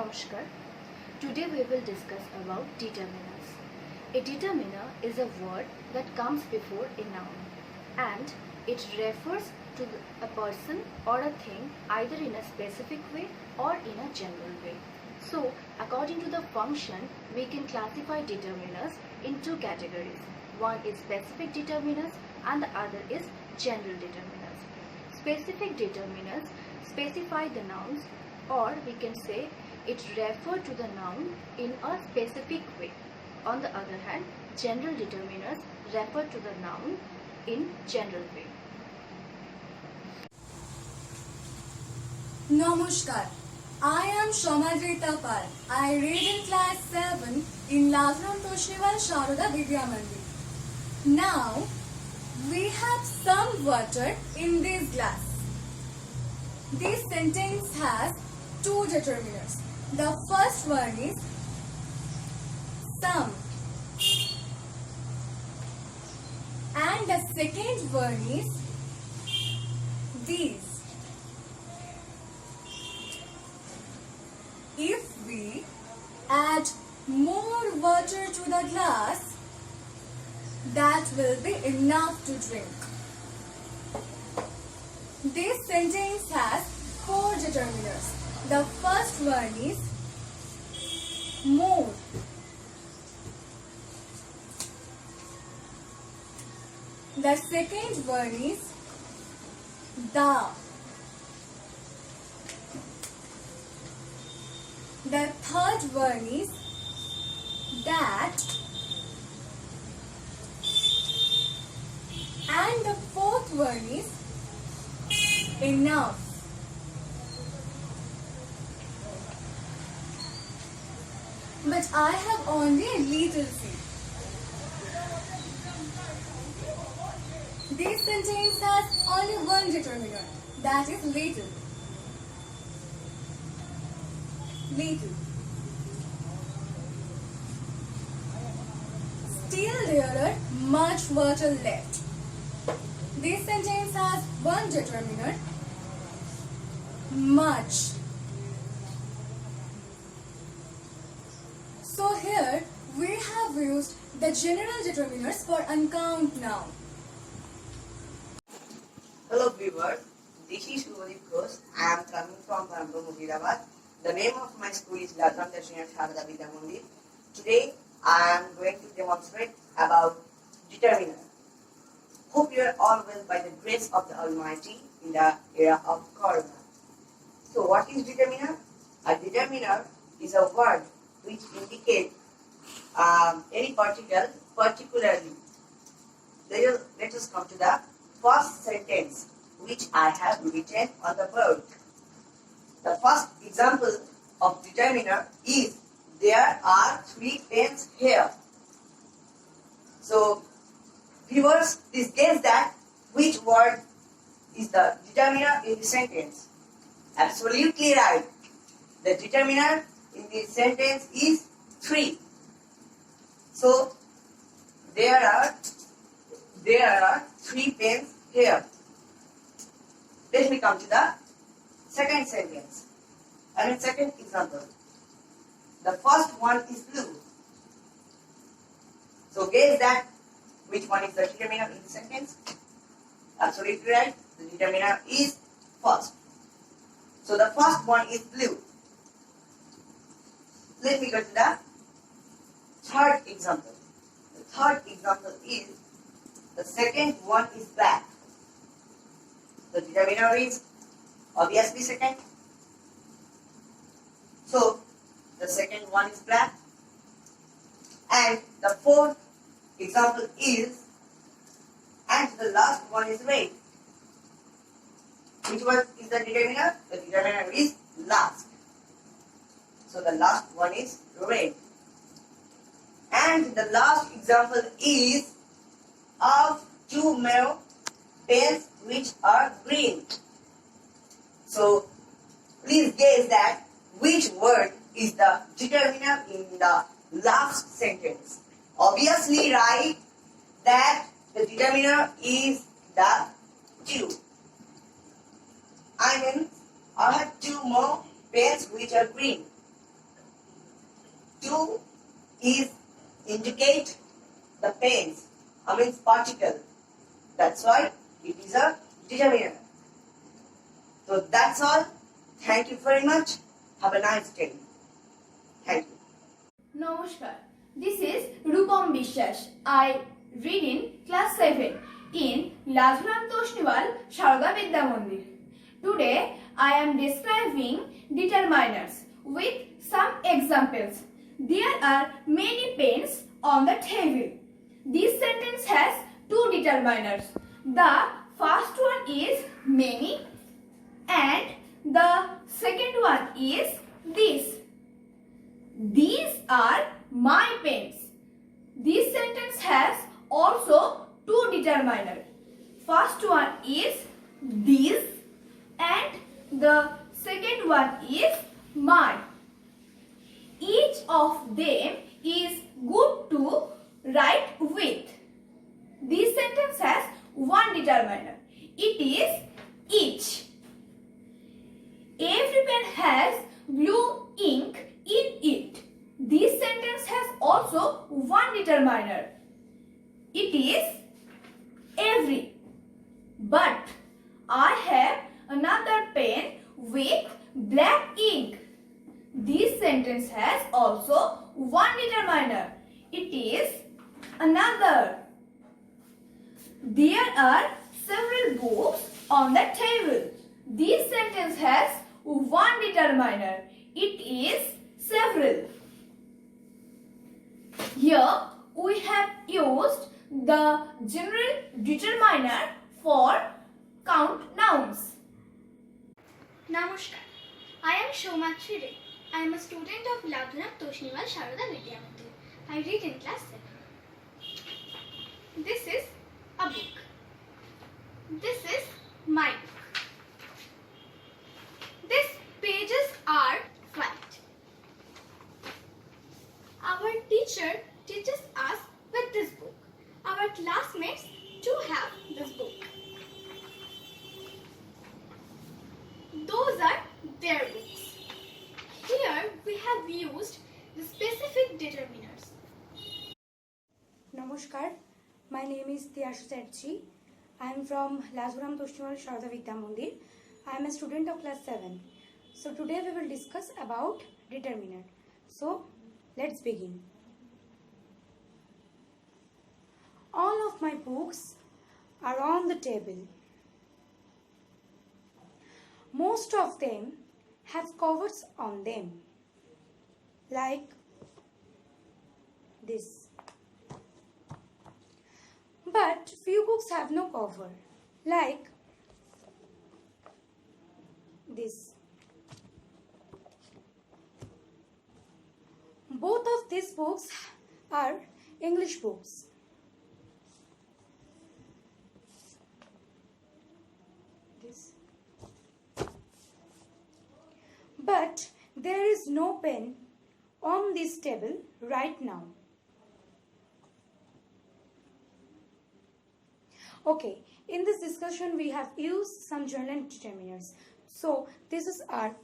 Namaskar. Today we will discuss about determiners. A determiner is a word that comes before a noun and it refers to a person or a thing either in a specific way or in a general way. So, according to the function, we can classify determiners in two categories. One is specific determiners and the other is general determiners. Specific determiners specify the nouns, or we can say it refers to the noun in a specific way. On the other hand, general determiners refer to the noun in general way. Namaskar. I am Shomadrita Pal. I read in class 7 in Lavram Toshniwal Sharoda Vidya Mandir. Now, we have some water in this glass. This sentence has two determiners. The first one is some and the second one is these. If we add more water to the glass, that will be enough to drink. This sentence has four determiners. The first one is more. The second one is the. The third one is that. And the fourth one is enough. But I have only a little seed. This sentence has only one determiner, that is little. Little. Still there are much water left. This sentence has one determiner, much. So here we have used the general determiners for uncount noun. Hello viewers, this is Shubhadeep Ghosh. I am coming from Bamboo, Muzaffarabad. The name of my school is Ladram Darshan Sharada Vidya Mandir. Today I am going to demonstrate about determiner. Hope you are all well by the grace of the Almighty in the era of Corona. So what is determiner? A determiner is a word which indicates any particle particularly. Let us come to the first sentence which I have written on the board. The first example of determiner is there are 3 pens here. So viewers, please guess that which word is the determiner in the sentence. Absolutely right. The determiner in this sentence is 3. So there are 3 pens here. Let me come to the second sentence. Second example. The first one is blue. So guess that which one is the determiner in the sentence? Absolutely right. The determiner is first. So the first one is blue. Let me go to the third example. The third example is the second one is black. The determiner is obviously second. So the second one is black. And the fourth example is, and the last one is red. Which one is the determiner? The determiner is last. So the last one is red. And the last example is of 2 more pens which are green. So please guess that which word is the determiner in the last sentence. Obviously right that the determiner is the 2. I have 2 more pens which are green. U is indicate the panes, means particle. That's why it is a determiner. So that's all. Thank you very much. Have a nice day. Thank you. Namaskar. This is Rupam Bishwas. I read in class 7 in Lajuram Toshniwal Sharada Vidya Mandir. Today I am describing determiners with some examples. There are many pens on the table. This sentence has two determiners. The first one is many and the second one is this. These are my pens. This sentence has also two determiners. First one is these and the second one is my. Each of them is good to write with. This sentence has one determiner. It is each. Every pen has blue ink in it. This sentence has also one determiner. It is every. But I have another pen with black ink. This sentence has also one determiner. It is another. There are several books on the table. This sentence has one determiner. It is several. Here we have used the general determiner for count nouns. Namaskar. I am Shomakshi Ray. I am a student of Lajuram Toshniwal Sharada Vidya Mandir. I read in class 7. This is a book. This is my book. These pages are white. Our teacher teaches us with this book. Our classmates too have this book. Those are their books. Here we have used the specific determiners. Namaskar, my name is Tiyashu Setchi. I am from Lajuram Toshniwal Sharada Vidya Mandir. I am a student of class 7. So today we will discuss about determiner. So let's begin. All of my books are on the table. Most of them have covers on them, like this. But few books have no cover, like this. Both of these books are English books. This. But there is no pen on this table right now. Okay, in this discussion we have used some general determiners. So this is our